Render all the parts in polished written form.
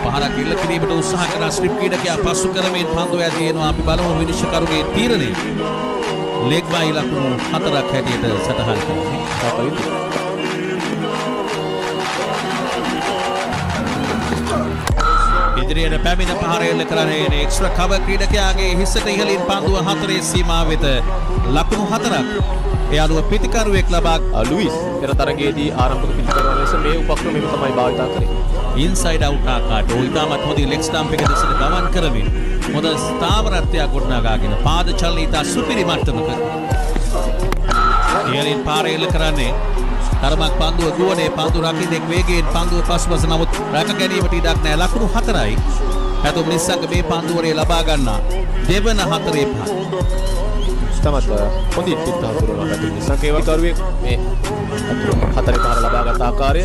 පහරක් ඉල්ල කිරීමට උත්සාහ කරන ස්ලිප් ක්‍රීඩකයා පසු කරමින් පන්දුව ඇදීනවා. අපි බලමු විනිශ්චයකරුගේ තීරණය. ලෙග් බයි ලකුණු 4ක් හැටියට සටහන් කරනවා. ඉදිරියට පැමිණ පහර එල්ල කරන්නේ එක්ස්ට්‍රා කවර් ක්‍රීඩකයාගේ හිසට ඉහළින් පන්දුව 4 සීමාව වෙත ලකුණු 4ක්. ඒ අනුව පිටිකරුවෙක් ලබා ලුයිස් පෙර තරගයේදී ආරම්භක පිටිකරුවන් ලෙස මේ උපක්‍රමයම තමයි භාවිත කරේ. ඉන්සයිඩ් අවුට් ආකාරයට ඉතාමත් හොඳින් ලෙග් ස්ටම්ප් එක දෙසට ගමන් කරමින් හොඳ ස්ථාවරත්වයක් ගොඩනගාගෙන පාද චලන ඉතා සුපිරි මට්ටමක ඉහළින් පාර එල්ල කරන්නේ තරමක් පන්දුව දුවනේ පන්දු රකින්නෙක් වේගයෙන් පන්දුව පසුපස නමුත් රැක ගැනීමට ඉඩක් නැහැ. ලකුණු 4යි. පැතුම් නිස්සංග මේ පන්දුවරේ ලබා ගන්නා දෙවන 4 පහ. තමත් හොඳින් පිටත හසුරුවන පැතුම් නිස්සංග කරුවෙක් මේ 4 පහර ලබාගත් ආකාරය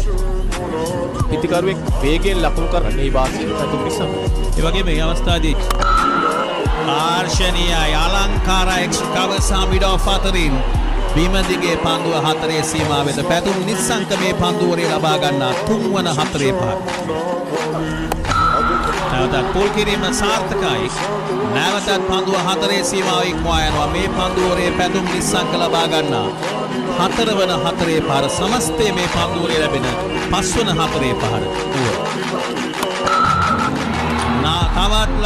පිටිකරුවෙක් වේගයෙන් ලකුණු කරන්නේ වාසිය පැතුම් නිස්සංග. ඒ වගේම මේ අවස්ථාවේදී ආර්ෂණීයයි අලංකාර එක්ස්ට්‍රා කවර් සහ මිඩ් ඔෆ් අතරින් බීම දිගේ පන්දුව 4 සීමාව වෙත පැතුම් නිස්සංක මේ පන්දුවරේ ලබා ගන්නා 3 වන 4 පහ. නැවතත් පෝල් කිරීම සාර්ථකයි. නැවතත් පන්දුව 4 සීමාව ඉක්මවා යනවා. මේ පන්දුවරේ පැතුම් නිස්සංක ලබා ගන්නා 4 වන 4 පහර සමස්තයේ මේ පන්දුවරේ ලැබෙන 5 වන 4 පහර. තවත්